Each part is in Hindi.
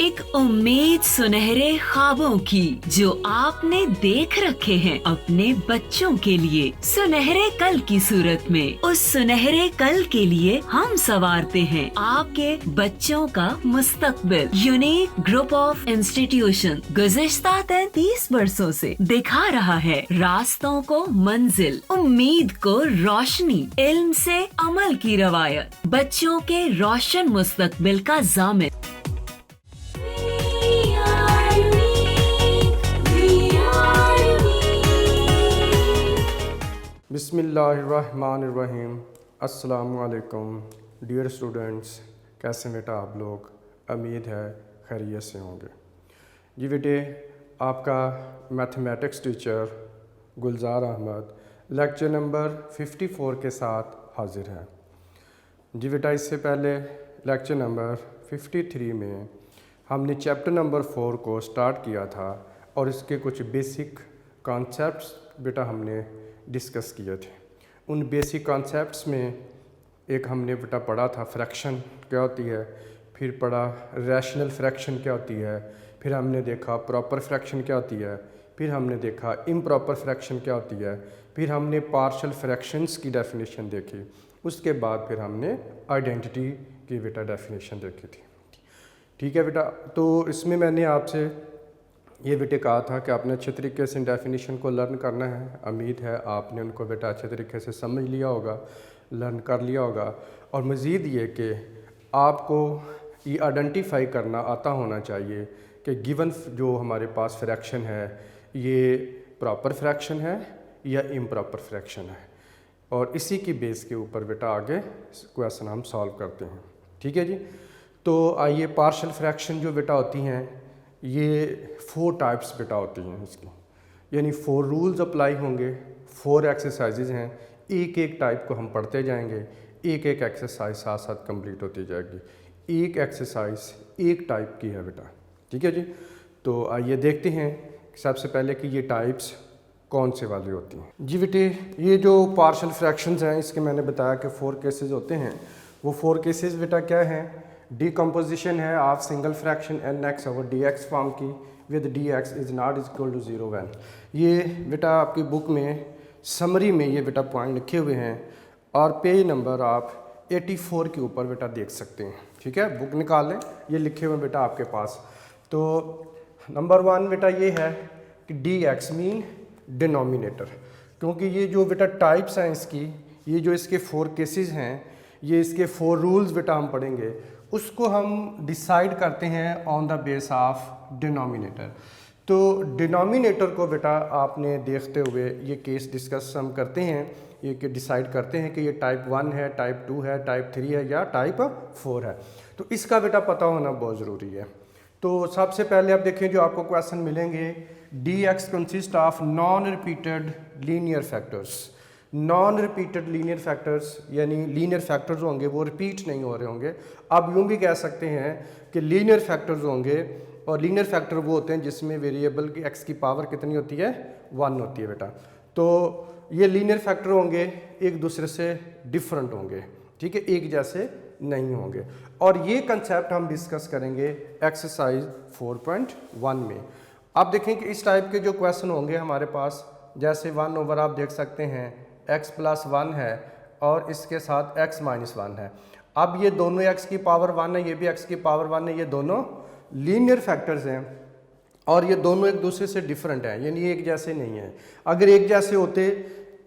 एक उम्मीद सुनहरे ख्वाबों की जो आपने देख रखे हैं अपने बच्चों के लिए, सुनहरे कल की सूरत में। उस सुनहरे कल के लिए हम संवारते हैं आपके बच्चों का मुस्तकबिल। यूनिक ग्रुप ऑफ इंस्टीट्यूशन गुज़िश्ता 33 वर्षों से दिखा रहा है रास्तों को मंजिल, उम्मीद को रोशनी, इल्म से अमल की रवायत, बच्चों के रोशन मुस्तकबिल का जामिन। बिस्मिल्लाहिर्रहमानिर्रहीम। अस्सलामुअलैकुम डियर स्टूडेंट्स, कैसे बेटा आप लोग? उम्मीद है खैरियत से होंगे। जी बेटे, आपका मैथमेटिक्स टीचर गुलजार अहमद लेक्चर नंबर 54 के साथ हाजिर है। जी बेटा, इससे पहले लेक्चर नंबर 53 में हमने चैप्टर नंबर 4 को स्टार्ट किया था और इसके कुछ बेसिक कॉन्सेप्ट्स बेटा हमने डिस्कस किए थे। उन बेसिक कॉन्सेप्ट्स में एक हमने बेटा पढ़ा था फ्रैक्शन क्या होती है, फिर पढ़ा रैशनल फ्रैक्शन क्या होती है, फिर हमने देखा प्रॉपर फ्रैक्शन क्या होती है, फिर हमने देखा इम्प्रॉपर फ्रैक्शन क्या होती है, फिर हमने पार्शियल फ्रैक्शंस की डेफिनेशन देखी। उसके बाद फिर हमने आइडेंटिटी की बेटा डेफिनेशन देखी थी। ठीक है बेटा, तो इसमें मैंने आपसे ये बेटे कहा था कि आपने अच्छे तरीके से इन डेफिनेशन को लर्न करना है। उम्मीद है आपने उनको बेटा अच्छे तरीके से समझ लिया होगा, लर्न कर लिया होगा। और मज़ीद ये कि आपको ये आइडेंटिफाई करना आता होना चाहिए कि गिवन जो हमारे पास फ्रैक्शन है ये प्रॉपर फ्रैक्शन है या इम्प्रॉपर फ्रैक्शन है, और इसी की बेस के ऊपर बेटा आगे क्वेश्चन हम सॉल्व करते हैं। ठीक है जी। तो आइए, पार्शियल फ्रैक्शन जो बेटा होती हैं ये 4 टाइप्स बेटा होती हैं इसकी, यानी 4 रूल्स अप्लाई होंगे, 4 एक्सरसाइजेज हैं। एक एक टाइप को हम पढ़ते जाएंगे, एक एक एक्सरसाइज साथ साथ कंप्लीट होती जाएगी। एक एक्सरसाइज एक टाइप की है बेटा। ठीक है जी। तो आइए देखते हैं सबसे पहले कि ये टाइप्स कौन से वाली होती हैं। जी बेटे, ये जो पार्शियल फ्रैक्शंस हैं इसके मैंने बताया कि 4 केसेस होते हैं। वो 4 केसेस बेटा क्या हैं? डिकम्पोजिशन है of single fraction N x over D x form की with D x is not equal to 0 when. ये बेटा आपकी बुक में समरी में ये बेटा पॉइंट लिखे हुए हैं और पेज नंबर आप 84 के ऊपर बेटा देख सकते हैं। ठीक है, बुक निकाल लें, ये लिखे हुए बेटा आपके पास। तो नंबर 1 बेटा ये है कि डी एक्स मीन डिनोमिनेटर, क्योंकि ये जो बेटा टाइप्स हैं इसकी, ये जो इसके 4 केसेस हैं, ये इसके 4 रूल्स बेटा हम पढ़ेंगे, उसको हम डिसाइड करते हैं on the base of denominator. तो डिनोमिनेटर को बेटा आपने देखते हुए ये केस डिस्कस हम करते हैं, ये कि डिसाइड करते हैं कि ये टाइप 1 है, टाइप 2 है, टाइप 3 है या टाइप 4 है। तो इसका बेटा पता होना बहुत ज़रूरी है। तो सबसे पहले आप देखें जो आपको क्वेश्चन मिलेंगे, D x consist of non repeated linear factors. Non repeated linear factors यानी लीनियर फैक्टर्स होंगे वो रिपीट नहीं हो रहे होंगे। आप यूँ भी कह सकते हैं कि लीनियर फैक्टर्स होंगे, और लीनियर फैक्टर वो होते हैं जिसमें वेरिएबल की एक्स की पावर कितनी होती है? 1 होती है बेटा। तो ये लीनियर फैक्टर होंगे, एक दूसरे से डिफरेंट होंगे। ठीक है, एक जैसे नहीं होंगे। और ये कंसेप्ट हम डिस्कस करेंगे एक्सरसाइज 4.1 में। आप देखें कि इस टाइप के जो क्वेश्चन होंगे हमारे पास, जैसे 1 ओवर आप देख सकते हैं x + 1 है और इसके साथ x - 1 है। अब ये दोनों x की पावर 1 है, ये भी x की पावर 1 है, ये दोनों लीनियर फैक्टर्स हैं और ये दोनों एक दूसरे से डिफरेंट हैं, यानी एक जैसे नहीं हैं। अगर एक जैसे होते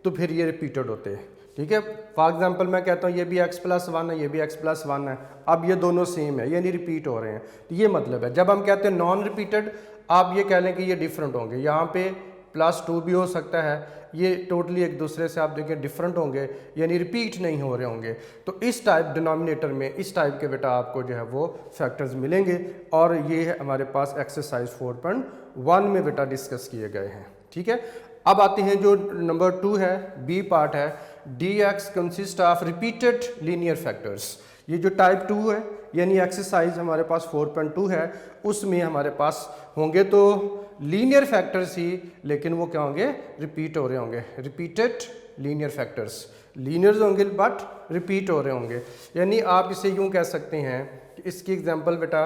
तो फिर ये रिपीटेड होते। ठीक है, फॉर एग्जांपल मैं कहता हूँ ये भी x + 1 है, ये भी x + 1 है, अब ये दोनों सेम है, यानी रिपीट हो रहे हैं। तो ये मतलब है, जब हम कहते हैं नॉन रिपीटेड, आप ये कह लें कि ये डिफरेंट होंगे। यहाँ पे +2 भी हो सकता है, ये टोटली एक दूसरे से आप देखें डिफरेंट होंगे, यानी रिपीट नहीं हो रहे होंगे। तो इस टाइप डिनोमिनेटर में इस टाइप के बेटा आपको जो है वो फैक्टर्स मिलेंगे, और ये है हमारे पास एक्सरसाइज 4.1 में बेटा डिस्कस किए गए हैं। ठीक है, अब आते हैं जो नंबर 2 है, बी पार्ट है, D x consist of repeated linear factors. ये जो टाइप 2 है यानी एक्सरसाइज हमारे पास 4.2 है, उसमें हमारे पास होंगे तो लीनियर फैक्टर्स ही, लेकिन वो क्या होंगे? रिपीट हो रहे होंगे, रिपीटेड लीनियर फैक्टर्स। लीनियर्स होंगे बट रिपीट हो रहे होंगे। यानी आप इसे यूं कह सकते हैं कि इसकी एग्जांपल बेटा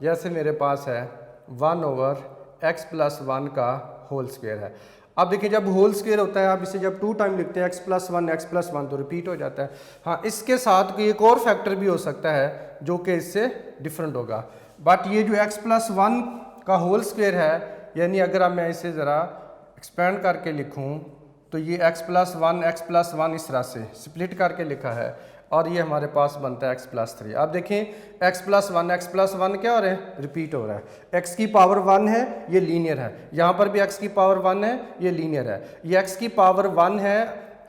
जैसे मेरे पास है 1/x+1 का होल स्क्वायर है। अब देखिए जब होल स्क्वायर होता है आप इसे जब 2 टाइम लिखते हैं x+1 तो रिपीट हो जाता है। हाँ, इसके साथ कोई एक और फैक्टर भी हो सकता है जो कि इससे डिफरेंट होगा, बट ये जो x+1 का होल स्क्वायर है, यानी अगर मैं इसे ज़रा एक्सपेंड करके लिखूँ तो ये x+1 इस तरह से स्प्लिट करके लिखा है और ये हमारे पास बनता है x+3। अब देखें x+1 क्या हो रहा है, रिपीट हो रहा है। x की पावर 1 है, ये लीनियर है, यहाँ पर भी x की पावर 1 है, ये लीनियर है। ये x की पावर 1 है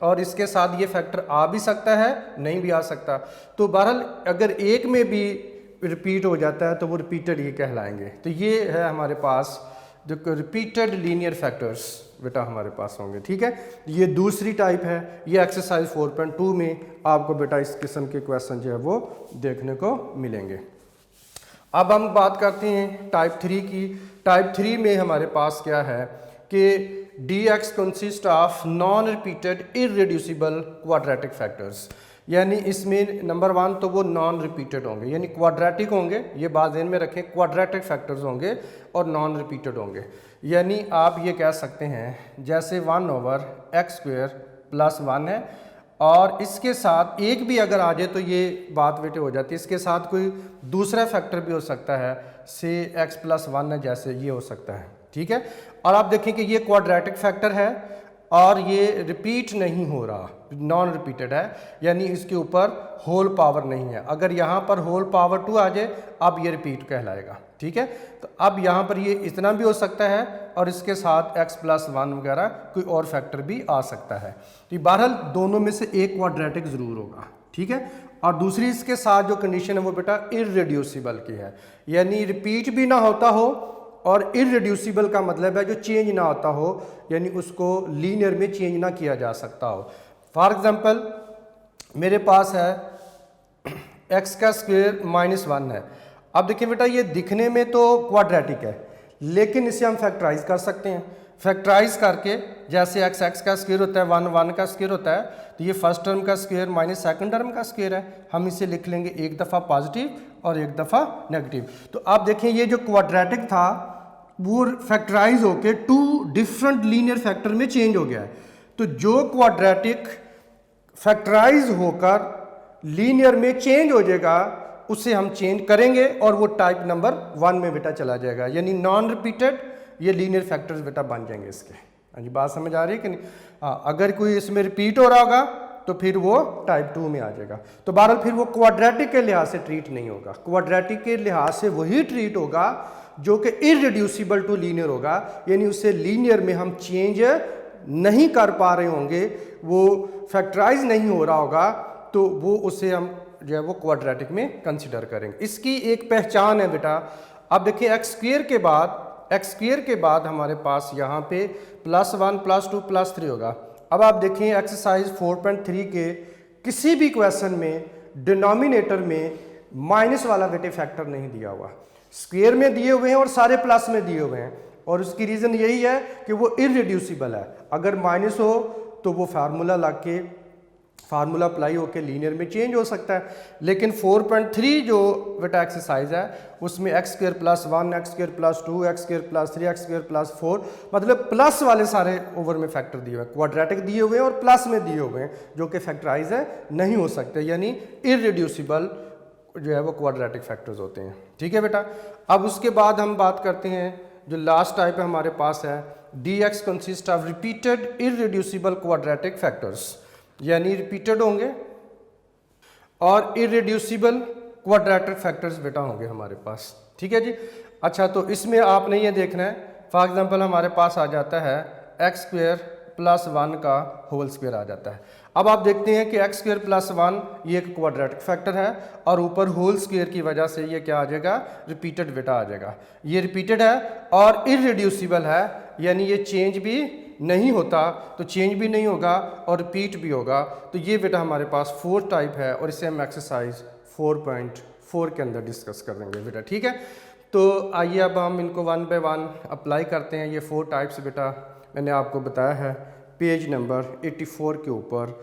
और इसके साथ ये फैक्टर आ भी सकता है, नहीं भी आ सकता। तो बहरहाल अगर एक में भी रिपीट हो जाता है तो वो रिपीटेड ये कहलाएंगे। तो ये है हमारे पास जो रिपीटेड लीनियर फैक्टर्स बेटा हमारे पास होंगे। ठीक है, ये दूसरी टाइप है। ये एक्सरसाइज 4.2 में आपको बेटा इस किस्म के क्वेश्चन जो है वो देखने को मिलेंगे। अब हम बात करते हैं टाइप 3 की। टाइप 3 में हमारे पास क्या है कि dx consist of non repeated irreducible quadratic factors, यानी इसमें नंबर 1 तो वो नॉन रिपीटेड होंगे, यानी क्वाड्रेटिक होंगे। ये बात ध्यान में रखें, क्वाड्रेटिक फैक्टर्स होंगे और नॉन रिपीटेड होंगे। यानी आप ये कह सकते हैं जैसे 1/x² + 1 है और इसके साथ एक भी अगर आ जाए तो ये बात बेटे हो जाती है। इसके साथ कोई दूसरा फैक्टर भी हो सकता है, से x+1 है, जैसे ये हो सकता है। ठीक है, और आप देखें कि ये क्वाड्रेटिक फैक्टर है और ये रिपीट नहीं हो रहा, नॉन रिपीटेड है, यानी इसके ऊपर होल पावर नहीं है। अगर यहाँ पर होल पावर 2 आ जाए अब ये रिपीट कहलाएगा। ठीक है, तो अब यहाँ पर ये इतना भी हो सकता है और इसके साथ x+1 वगैरह कोई और फैक्टर भी आ सकता है। तो बहरहाल दोनों में से एक क्वाड्रेटिक ज़रूर होगा। ठीक है, और दूसरी इसके साथ जो कंडीशन है वो बेटा इररेड्यूसिबल की है, यानी रिपीट भी ना होता हो और इररेड्यूसिबल का मतलब है जो चेंज ना होता हो, यानी उसको लीनियर में चेंज ना किया जा सकता हो। फॉर एग्जांपल मेरे पास है x² -1 है। अब देखिए बेटा ये दिखने में तो क्वाड्रेटिक है, लेकिन इसे हम फैक्टराइज कर सकते हैं। फैक्टराइज करके जैसे x का स्क्वायर होता है 1 का स्क्वायर होता है, तो ये फर्स्ट टर्म का स्क्वायर माइनस सेकंड टर्म का स्क्वायर है। हम इसे लिख लेंगे एक दफ़ा पॉजिटिव और एक दफ़ा नेगेटिव। तो आप देखें ये जो क्वाड्रेटिक था वो फैक्टराइज होके 2 डिफरेंट लीनियर फैक्टर में चेंज हो गया है। तो जो क्वाड्रेटिक फैक्टराइज होकर लीनियर में चेंज हो जाएगा उसे हम चेंज करेंगे और वो टाइप नंबर 1 में बेटा चला जाएगा, यानी नॉन रिपीटेड ये लीनियर फैक्टर्स बेटा बन जाएंगे इसके। हाँ जी, बात समझ आ रही है कि नहीं? हाँ, अगर कोई इसमें रिपीट हो रहा होगा तो फिर वो टाइप 2 में आ जाएगा। तो बहरहाल फिर वो क्वाड्रेटिक के लिहाज से ट्रीट नहीं होगा, क्वाड्रेटिक के लिहाज से वही ट्रीट होगा जो कि इररेड्यूसिबल टू लीनियर होगा, यानी उससे लीनियर में हम चेंज नहीं कर पा रहे होंगे, वो फैक्टराइज नहीं हो रहा होगा, तो वो उसे हम जो है वो क्वाड्रेटिक में कंसिडर करेंगे। इसकी एक पहचान है बेटा। अब देखिए x स्क्वायर के बाद हमारे पास यहाँ पे +1 +2 +3 होगा। अब आप देखें एक्सरसाइज 4.3 के किसी भी क्वेश्चन में डिनोमिनेटर में माइनस वाला बेटे फैक्टर नहीं दिया हुआ, स्क्वायर में दिए हुए हैं और सारे प्लस में दिए हुए हैं, और उसकी रीज़न यही है कि वो इररेड्यूसिबल है। अगर माइनस हो तो वो फार्मूला अप्लाई होकर लीनियर में चेंज हो सकता है। लेकिन 4.3 जो बेटा एक्सरसाइज है उसमें x² +1 x² +2 x² +3 x² +4 मतलब प्लस वाले सारे ओवर में फैक्टर दिए हुए हैं, क्वाड्रेटिक दिए हुए हैं और प्लस में दिए हुए हैं, जो कि फैक्टराइज है नहीं हो सकते, यानी इररेड्यूसिबल जो है वो क्वाड्रेटिक फैक्टर्स होते हैं। ठीक है बेटा, अब उसके बाद हम बात करते हैं जो लास्ट टाइप है हमारे पास है dx consist of repeated irreducible quadratic factors, यानी रिपीटेड होंगे और इररेड्यूसिबल क्वाड्रेटिक फैक्टर्स बेटा होंगे हमारे पास। ठीक है जी। अच्छा, तो इसमें आपने ये देखना है, फॉर एग्जांपल हमारे पास आ जाता है x² +1 का होल स्क्वायर आ जाता है। अब आप देखते हैं कि x² +1 ये एक क्वाड्रेटिक फैक्टर है और ऊपर होल स्क्वायर की वजह से ये क्या आ जाएगा, रिपीटेड बेटा आ जाएगा। ये रिपीटेड है और इररेड्यूसिबल है, यानी ये चेंज भी नहीं होता, तो चेंज भी नहीं होगा और रिपीट भी होगा। तो ये बेटा हमारे पास 4 टाइप है और इसे हम एक्सरसाइज 4.4 के अंदर डिस्कस कर लेंगे बेटा। ठीक है, तो आइए अब हम इनको 1 बाय 1 अप्लाई करते हैं। ये 4 टाइप्स बेटा मैंने आपको बताया है पेज नंबर 84 के ऊपर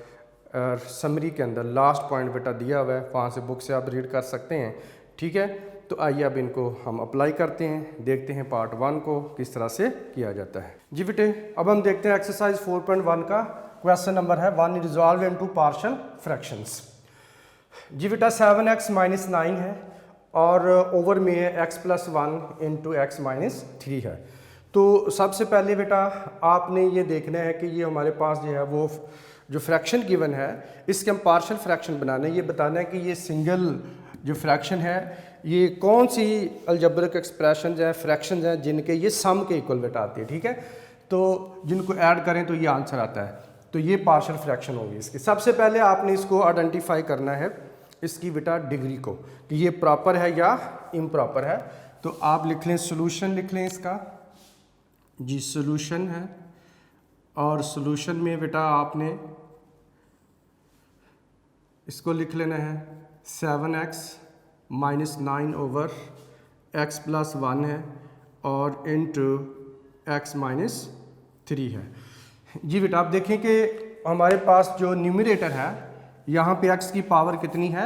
समरी के अंदर लास्ट पॉइंट बेटा दिया हुआ है, वहाँ से बुक से आप रीड कर सकते हैं। ठीक है, तो आइए अब इनको हम अप्लाई करते हैं, देखते हैं पार्ट 1 को किस तरह से किया जाता है। जी बेटे अब हम देखते हैं एक्सरसाइज 4.1 का क्वेश्चन नंबर है 1 रिजॉल्व इनटू पार्शियल फ्रैक्शंस। जी बेटा 7x माइनस 9 है और ओवर में है x plus 1 into x minus 3 है। तो सबसे पहले बेटा आपने ये देखना है कि ये हमारे पास जो है वो जो फ्रैक्शन गिवन है इसके हम पार्शियल फ्रैक्शन बनाना है। ये बताना है कि ये सिंगल जो फ्रैक्शन है ये कौन सी अलजेब्रिक एक्सप्रेशन है फ्रैक्शन है जिनके ये सम के इक्वल बेटा आती है। ठीक है, तो जिनको ऐड करें तो ये आंसर आता है, तो ये पार्शियल फ्रैक्शन होगी इसकी। सबसे पहले आपने इसको आइडेंटिफाई करना है इसकी बेटा डिग्री को कि ये प्रॉपर है या इम्प्रॉपर है। तो आप लिख लें सोल्यूशन, लिख लें इसका जी सोल्यूशन है, और सोल्यूशन में बेटा आपने इसको लिख लेना है 7x minus 9 over x plus 1 है और इंटू एक्स माइनस 3 है। जी बेटा आप देखें कि हमारे पास जो न्यूमरेटर है यहाँ पे x की पावर कितनी है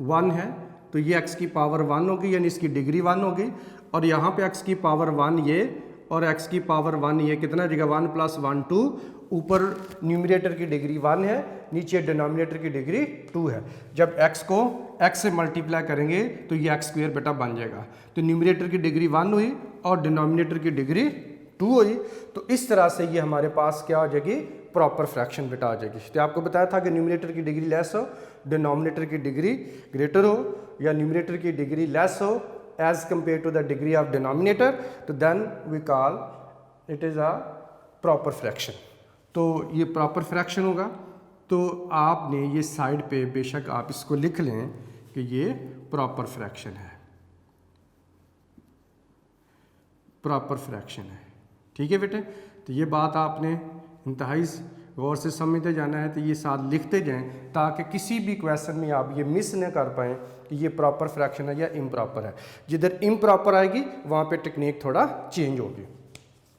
1 है, तो ये x की पावर 1 होगी यानी इसकी डिग्री 1 होगी, और यहाँ पे x की पावर 1 ये और x की पावर 1 ये कितना जगह 1 प्लस 1 2, ऊपर न्यूमरेटर की डिग्री 1 है नीचे डिनोमिनेटर की डिग्री 2 है। जब x को x से मल्टीप्लाई करेंगे तो ये x स्क्वायर बेटा बन जाएगा, तो न्यूमरेटर की डिग्री 1 हुई और डिनोमिनेटर की डिग्री 2 हुई। तो इस तरह से ये हमारे पास क्या हो जाएगी प्रॉपर फ्रैक्शन बेटा आ जाएगी। तो आपको बताया था कि न्यूमरेटर की डिग्री लेस हो डिनोमिनेटर की डिग्री ग्रेटर हो, या न्यूमरेटर की डिग्री लेस हो as compare to the degree of denominator, तो then we call it is a proper fraction. तो ये प्रॉपर फ्रैक्शन होगा। तो आपने ये साइड पे बेशक आप इसको लिख लें कि ये प्रॉपर फ्रैक्शन है, प्रॉपर फ्रैक्शन है। ठीक है बेटे, तो ये बात आपने इंतहाई गौर से समझते जाना है, तो ये साथ लिखते जाएं ताकि किसी भी क्वेश्चन में आप ये मिस न कर पाएँ कि ये प्रॉपर फ्रैक्शन है या इम्प्रॉपर है। जिधर इम्प्रॉपर आएगी वहाँ पे टेक्निक थोड़ा चेंज होगी।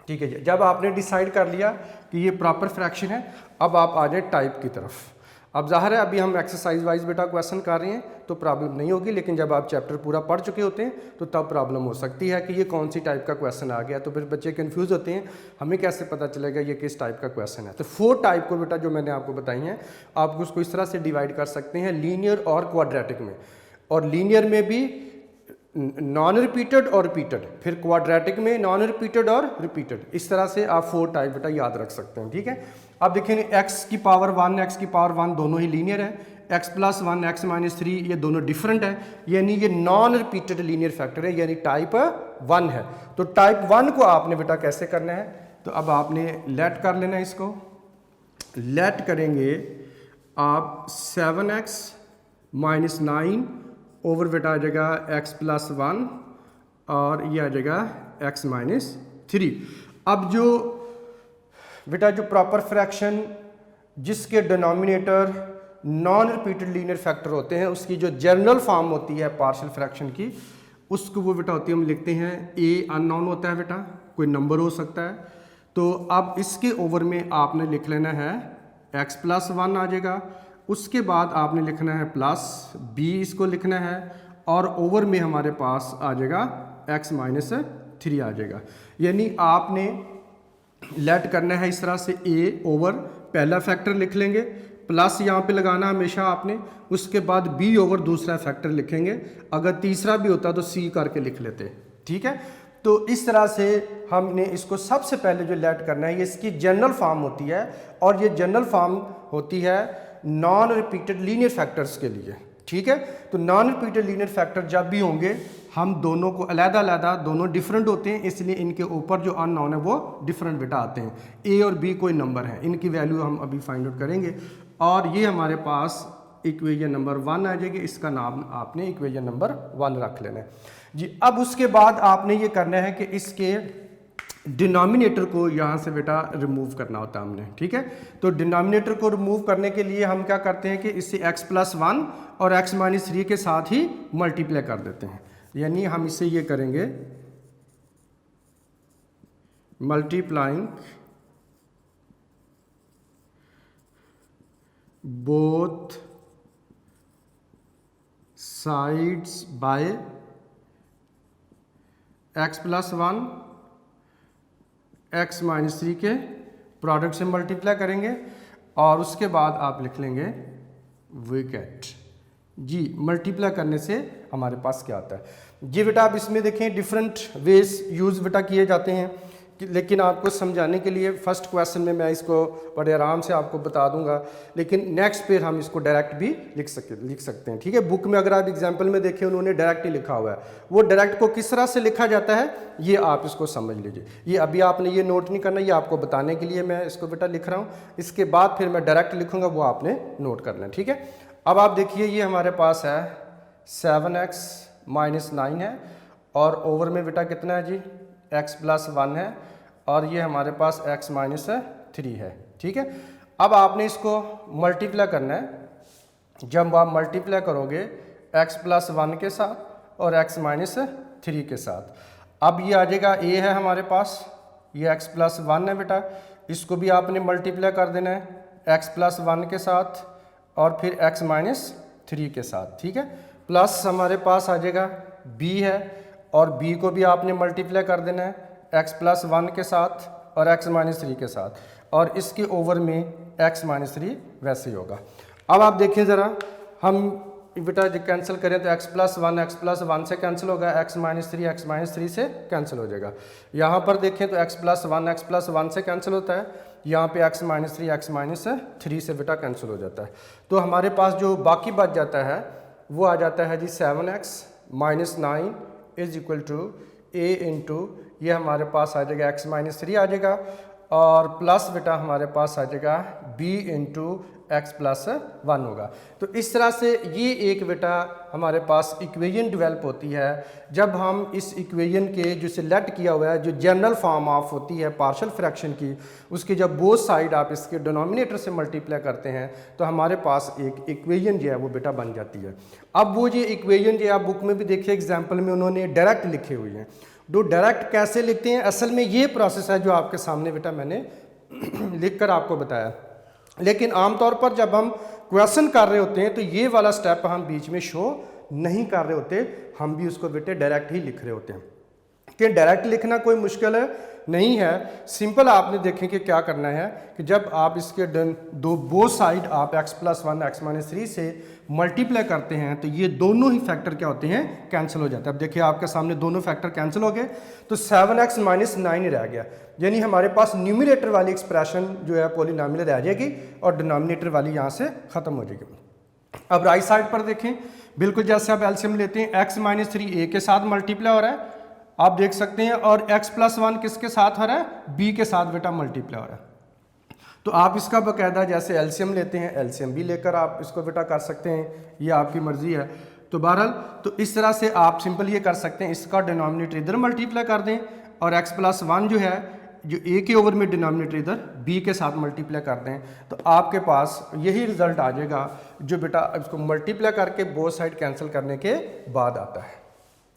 ठीक है जी, जब आपने डिसाइड कर लिया कि ये प्रॉपर फ्रैक्शन है, अब आप आ जाए टाइप की तरफ। अब ज़ाहिर है अभी हम एक्सरसाइज वाइज बेटा क्वेश्चन कर रहे हैं तो प्रॉब्लम नहीं होगी, लेकिन जब आप चैप्टर पूरा पढ़ चुके होते हैं तो तब प्रॉब्लम हो सकती है कि ये कौन सी टाइप का क्वेश्चन आ गया। तो फिर बच्चे कंफ्यूज होते हैं, हमें कैसे पता चलेगा ये किस टाइप का क्वेश्चन है। तो 4 टाइप को बेटा जो मैंने आपको बताई हैं, आप उसको इस तरह से डिवाइड कर सकते हैं लीनियर और क्वाड्रेटिक में, और लीनियर में भी नॉन रिपीटेड और रिपीटेड, फिर क्वाड्रेटिक में नॉन रिपीटेड और रिपीटेड। इस तरह से आप 4 टाइप बेटा याद रख सकते हैं। ठीक है, अब देखेंगे x की पावर 1 x की पावर 1 दोनों ही लीनियर है, x प्लस 1 x माइनस 3 ये दोनों डिफरेंट है, यानी ये नॉन रिपीटेड लीनियर फैक्टर है, यानी टाइप 1 है। तो टाइप 1 को आपने बेटा कैसे करना है, तो अब आपने लेट कर लेना है, इसको लेट करेंगे आप 7x माइनस 9 ओवर बेटा आ जाएगा x प्लस 1 और ये आ जाएगा x माइनस 3। अब जो बेटा जो प्रॉपर फ्रैक्शन जिसके denominator non repeated linear factor होते हैं उसकी जो जनरल फॉर्म होती है पार्शियल फ्रैक्शन की, उसको वो बेटा होती है हम लिखते हैं a अननोन होता है बेटा, कोई नंबर हो सकता है। तो अब इसके ओवर में आपने लिख लेना है x प्लस 1 आ जाएगा, उसके बाद आपने लिखना है प्लस b इसको लिखना है, और ओवर में हमारे पास आ जाएगा x माइनस 3 आ जाएगा। यानी आपने लेट करना है इस तरह से a ओवर पहला फैक्टर लिख लेंगे, प्लस यहाँ पे लगाना हमेशा आपने, उसके बाद b ओवर दूसरा फैक्टर लिखेंगे, अगर तीसरा भी होता तो c करके लिख लेते। ठीक है, तो इस तरह से हमने इसको सबसे पहले जो लेट करना है ये इसकी जनरल फॉर्म होती है, और ये जनरल फॉर्म होती है नॉन रिपीटेड लीनियर फैक्टर्स के लिए। ठीक है, तो नॉन रिपीटेड लीनियर फैक्टर जब भी होंगे हम दोनों को अलग-अलग, दोनों डिफरेंट होते हैं, इसलिए इनके ऊपर जो अननोन है वो डिफरेंट बेटा आते हैं। a और b कोई नंबर है, इनकी वैल्यू हम अभी फाइंड आउट करेंगे, और ये हमारे पास इक्वेशन नंबर 1 आ जाएगी, इसका नाम आपने इक्वेशन नंबर 1 रख लेना है जी। अब उसके बाद आपने ये करना है कि इसके डिनोमिनेटर को यहाँ से बेटा रिमूव करना होता है हमने। ठीक है, तो डिनोमिनेटर को रिमूव करने के लिए हम क्या करते हैं कि इससे x प्लस 1 और x माइनस 3 के साथ ही मल्टीप्लाई कर देते हैं, यानी हम इससे ये करेंगे multiplying both sides bye x plus one x minus 3 के प्रोडक्ट से मल्टीप्लाई करेंगे और उसके बाद आप लिख लेंगे विकेट। जी मल्टीप्लाई करने से हमारे पास क्या आता है। जी बेटा आप इसमें देखें डिफरेंट वेज यूज़ बेटा किए जाते हैं, लेकिन आपको समझाने के लिए फर्स्ट क्वेश्चन में मैं इसको बड़े आराम से आपको बता दूंगा, लेकिन नेक्स्ट पे हम इसको डायरेक्ट भी लिख सकते हैं। ठीक है, बुक में अगर आप एग्जाम्पल में देखें उन्होंने डायरेक्ट ही लिखा हुआ है, वो डायरेक्ट को किस तरह से लिखा जाता है ये आप इसको समझ लीजिए। ये अभी आपने ये नोट नहीं करना, ये आपको बताने के लिए मैं इसको बेटा लिख रहा हूँ, इसके बाद फिर मैं डायरेक्ट लिखूँगा, वो आपने नोट करना है। ठीक है, अब आप देखिए ये हमारे पास है 7x माइनस 9 है और ओवर में बेटा कितना है जी x प्लस 1 है और ये हमारे पास x माइनस 3 है। ठीक है, अब आपने इसको मल्टीप्लाई करना है। जब आप मल्टीप्लाई करोगे x प्लस 1 के साथ और x माइनस 3 के साथ, अब ये आ जाएगा a है हमारे पास, ये x प्लस 1 है बेटा, इसको भी आपने मल्टीप्लाई कर देना है x प्लस 1 के साथ और फिर x माइनस 3 के साथ। ठीक है, प्लस हमारे पास आ जाएगा b है और b को भी आपने मल्टीप्लाई कर देना है x प्लस 1 के साथ और x माइनस 3 के साथ, और इसके ओवर में x माइनस 3 वैसे ही होगा। अब आप देखें ज़रा, हम बेटा जब कैंसिल करें तो x प्लस 1 से कैंसिल होगा, x माइनस 3 से कैंसिल हो जाएगा। यहाँ पर देखें तो x प्लस 1 से कैंसिल होता है, यहाँ पे x माइनस 3 से बेटा कैंसिल हो जाता है। तो हमारे पास जो बाकी बच जाता है वो आ जाता है जी 7x minus 9 is equal to a into ये हमारे पास आ जाएगा x माइनस 3 आ जाएगा और प्लस बेटा हमारे पास आ जाएगा b इंटू एक्स प्लस 1 होगा। तो इस तरह से ये एक बेटा हमारे पास इक्वेशन डेवलप होती है। जब हम इस इक्वेशन के जो सिलेक्ट किया हुआ है, जो जनरल फॉर्म ऑफ होती है पार्शियल फ्रैक्शन की, उसके जब बोथ साइड आप इसके डिनोमिनेटर से मल्टीप्लाई करते हैं तो हमारे पास एक इक्वेशन जो है वो बेटा बन जाती है। अब वो जो इक्वेशन जो आप बुक में भी देखिए एग्जाम्पल में उन्होंने डायरेक्ट लिखे हुए हैं। तो डायरेक्ट कैसे लिखते हैं, असल में ये प्रोसेस है जो आपके सामने बेटा मैंने लिख कर आपको बताया। लेकिन आमतौर पर जब हम क्वेश्चन कर रहे होते हैं तो ये वाला स्टेप हम बीच में शो नहीं कर रहे होते, हम भी उसको बेटे डायरेक्ट ही लिख रहे होते हैं। कि डायरेक्ट लिखना कोई मुश्किल नहीं है, सिंपल आपने देखें कि क्या करना है कि जब आप इसके दो बोथ साइड आप x प्लस 1 x माइनस 3 से मल्टीप्लाई करते हैं तो ये दोनों ही फैक्टर क्या होते हैं, कैंसिल हो जाते हैं। अब देखिए आपके सामने दोनों फैक्टर कैंसिल हो गए तो 7x माइनस 9 रह गया, यानी हमारे पास न्यूमरेटर वाली एक्सप्रेशन जो है पॉलिनोमियल रह जाएगी और डिनोमिनेटर वाली यहाँ से ख़त्म हो जाएगी। अब राइट साइड पर देखें, बिल्कुल जैसे आप एलसीएम लेते हैं x माइनस 3 a के साथ मल्टीप्लाई हो रहा है, आप देख सकते हैं, और x प्लस 1 किसके साथ हो रहा है, b के साथ बेटा मल्टीप्लाई हो रहा है। तो आप इसका बाकायदा जैसे एलसीएम लेते हैं एलसीएम भी लेकर आप इसको बेटा कर सकते हैं, ये आपकी मर्जी है। तो बहरहाल तो इस तरह से आप सिंपल ये कर सकते हैं, इसका डिनोमिनेटर इधर मल्टीप्लाई कर दें और x प्लस 1 जो है जो a के ओवर में डिनोमिनेटर इधर b के साथ मल्टीप्लाई कर दें तो आपके पास यही रिजल्ट आ जाएगा जो बेटा इसको मल्टीप्लाई करके बोथ साइड कैंसिल करने के बाद आता है।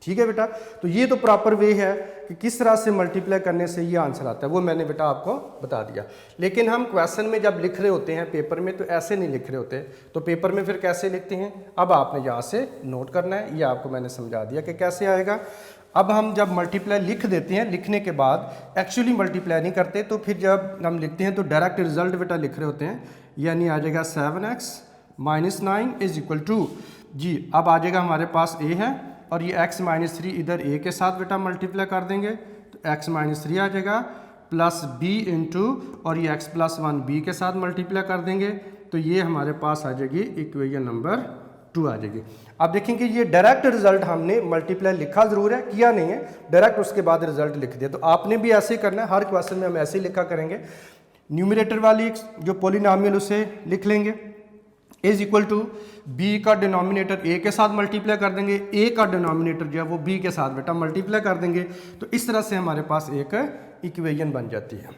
ठीक है बेटा, तो ये तो प्रॉपर वे है कि किस तरह से मल्टीप्लाई करने से ये आंसर आता है, वो मैंने बेटा आपको बता दिया। लेकिन हम क्वेश्चन में जब लिख रहे होते हैं पेपर में तो ऐसे नहीं लिख रहे होते, तो पेपर में फिर कैसे लिखते हैं, अब आपने यहाँ से नोट करना है, ये आपको मैंने समझा दिया कि कैसे आएगा। अब हम जब मल्टीप्लाई लिख देते हैं, लिखने के बाद एक्चुअली मल्टीप्लाई नहीं करते, तो फिर जब हम लिखते हैं तो डायरेक्ट रिजल्ट बेटा लिख रहे होते हैं, यानी आ जाएगा 7x minus 9 is equal to जी, अब आ जाएगा हमारे पास a है और ये x माइनस 3 इधर a के साथ बेटा मल्टीप्लाई कर देंगे तो x माइनस 3 आ जाएगा प्लस b इंटू और ये x प्लस 1 b के साथ मल्टीप्लाई कर देंगे तो ये हमारे पास आ जाएगी इक्वेशन नंबर 2 आ जाएगी। अब देखेंगे ये डायरेक्ट रिजल्ट हमने मल्टीप्लाई लिखा ज़रूर है, किया नहीं है, डायरेक्ट उसके बाद रिजल्ट लिख दिया। तो आपने भी ऐसे ही करना है, हर क्वेश्चन में हम ऐसे ही लिखा करेंगे। न्यूमरेटर वाली जो पॉलिनोमियल उसे लिख लेंगे इज इक्वल टू b का डिनोमिनेटर a के साथ मल्टीप्लाई कर देंगे, a का डिनोमिनेटर जो है वो b के साथ बेटा मल्टीप्लाई कर देंगे, तो इस तरह से हमारे पास एक इक्वेशन बन जाती है।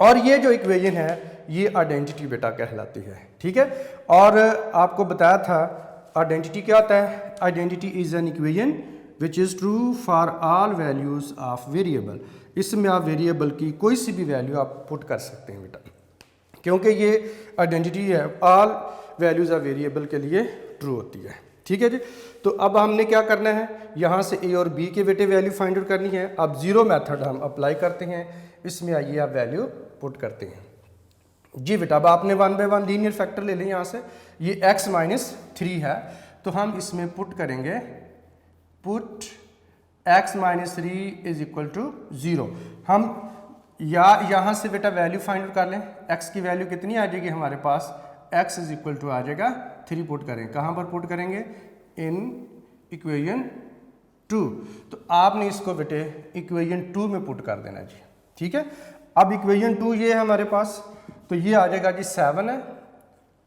और ये जो इक्वेशन है ये आइडेंटिटी बेटा कहलाती है। ठीक है, और आपको बताया था आइडेंटिटी क्या होता है, identity is an equation which is true for all values of variable. इसमें आप वेरिएबल की कोई सी भी वैल्यू आप पुट कर सकते हैं बेटा, क्योंकि ये आइडेंटिटी है, ऑल वैल्यूज़ ऑफ वेरिएबल के लिए ट्रू होती है। ठीक है जी। तो अब हमने क्या करना है, यहाँ से ए और बी के बेटे वैल्यू फाइंड आउट करनी है। अब जीरो मेथड हम अप्लाई करते हैं, इसमें आइए आप वैल्यू पुट करते हैं जी बेटा। अब आपने 1 बाय 1 लीनियर फैक्टर ले लें, यहाँ से ये x माइनस 3 है, तो हम इसमें पुट करेंगे, put x minus 3 is equal to 0। हम यहाँ से बेटा वैल्यू फाइंड आउट कर लें, x की वैल्यू कितनी आ जाएगी हमारे पास, x इज इक्वल टू आ जाएगा 3 पुट करें। कहाँ पर पुट करेंगे, इन इक्वेशन 2। तो आपने इसको बेटे इक्वेशन 2 में पुट कर देना जी, ठीक है। अब इक्वेशन 2 ये है हमारे पास, तो ये आ जाएगा जी 7 है,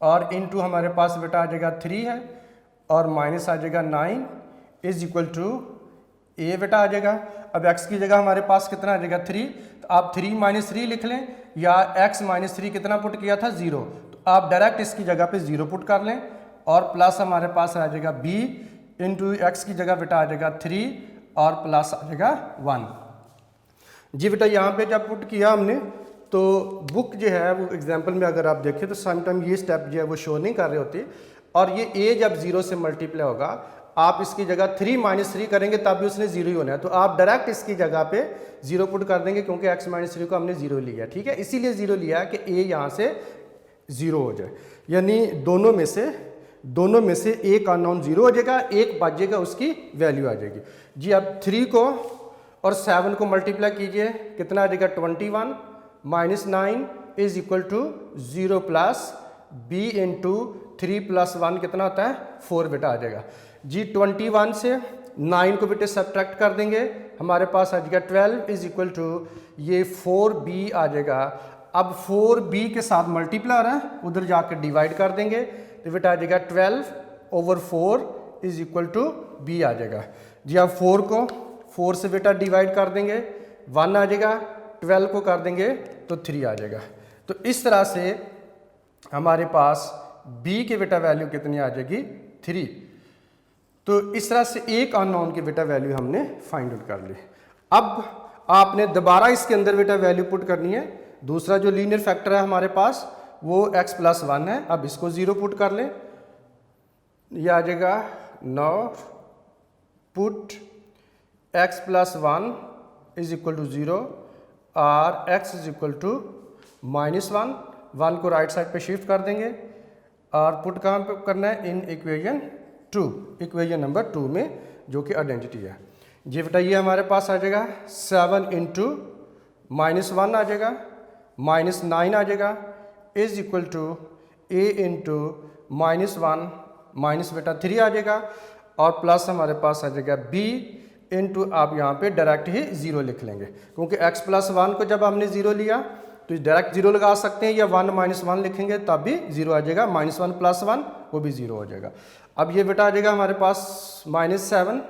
और इनटू हमारे पास बेटा आ जाएगा 3 है, और माइनस आ जाएगा 9 इज इक्वल टू ए बेटा आ जाएगा। अब x की जगह हमारे पास कितना आ जाएगा 3, तो आप 3 माइनस 3 लिख लें, या x माइनस 3 कितना पुट किया था 0, तो आप डायरेक्ट इसकी जगह पे 0 पुट कर लें, और प्लस हमारे पास आ जाएगा b इंटू एक्स की जगह बेटा आ जाएगा 3, और प्लस आ जाएगा 1 जी बेटा। यहाँ पे जब पुट किया हमने, तो बुक जो है वो एग्जाम्पल में अगर आप देखें तो समटाइम ये स्टेप जो है वो शो नहीं कर रहे होते, और ये a जब 0 से मल्टीप्लाई होगा, आप इसकी जगह 3 माइनस 3 करेंगे तब भी उसने 0 ही होना है, तो आप डायरेक्ट इसकी जगह पे 0 पुट कर देंगे, क्योंकि x माइनस 3 को हमने 0 लिया, ठीक है। इसीलिए 0 लिया कि a यहाँ से 0 हो जाए, यानी दोनों में से एक अननोन 0 हो जाएगा, एक बच जाएगा, उसकी वैल्यू आ जाएगी जी। अब 3 को और 7 को मल्टीप्लाई कीजिए, कितना आ जाएगा 21 minus 9 is equal to 0 plus b into 3 plus 1 कितना होता है 4 बेटा आ जाएगा जी। 21 से 9 को बेटे सब्ट्रैक्ट कर देंगे, हमारे पास आ जाएगा 12 इज इक्वल टू ये 4b आ जाएगा। अब 4b के साथ मल्टीप्लाई हो रहा है, उधर जाकर डिवाइड कर देंगे, तो बेटा आ जाएगा 12/4 इज इक्वल टू b आ जाएगा जी। अब 4 को 4 से बेटा डिवाइड कर देंगे, 1 आ जाएगा, 12 को कर देंगे तो 3 आ जाएगा। तो इस तरह से हमारे पास b के बेटा वैल्यू कितनी आ जाएगी 3। तो इस तरह से एक अननोन की बेटा वैल्यू हमने फाइंड आउट कर ली। अब आपने दोबारा इसके अंदर बेटा वैल्यू पुट करनी है, दूसरा जो लीनियर फैक्टर है हमारे पास वो x प्लस 1 है। अब इसको 0 पुट कर लें, यह आ जाएगा 9 put x plus 1 is equal to 0 और x इज इक्वल टू -1। 1 को राइट साइड पे शिफ्ट कर देंगे, और पुट कहाँ पे करना है, इन इक्वेशन 2, इक्वेशन नंबर 2 में, जो कि आइडेंटिटी है जी बेटा। ये हमारे पास आ जाएगा 7 इंटू -1 आ जाएगा, -9 आ जाएगा, is equal to a into -1 minus बेटा 3 आ जाएगा, और प्लस हमारे पास आ जाएगा b इंटू, आप यहाँ पे डायरेक्ट ही 0 लिख लेंगे, क्योंकि x प्लस 1 को जब हमने 0 लिया तो डायरेक्ट 0 लगा सकते हैं, या 1 माइनस 1 लिखेंगे तब भी 0 आ जाएगा, -1 प्लस 1 वो भी 0 हो जाएगा। अब ये बेटा आ जाएगा हमारे पास -7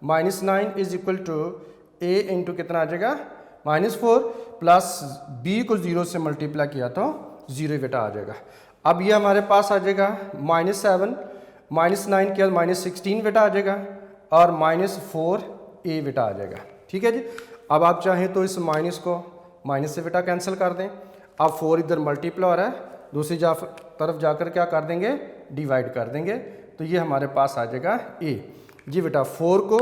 -9 is equal to a into कितना आ जाएगा -4, प्लस b को 0 से मल्टीप्लाई किया तो 0 बेटा आ जाएगा। अब ये हमारे पास आ जाएगा -7 -9 किया -16 बेटा आ जाएगा, और -4a बेटा आ जाएगा, ठीक है जी। अब आप चाहें तो इस माइनस को माइनस से बेटा कैंसिल कर दें। अब 4 इधर मल्टीप्लाई हो रहा है, दूसरी तरफ जाकर क्या कर देंगे, डिवाइड कर देंगे, तो ये हमारे पास आ जाएगा a जी बेटा। 4 को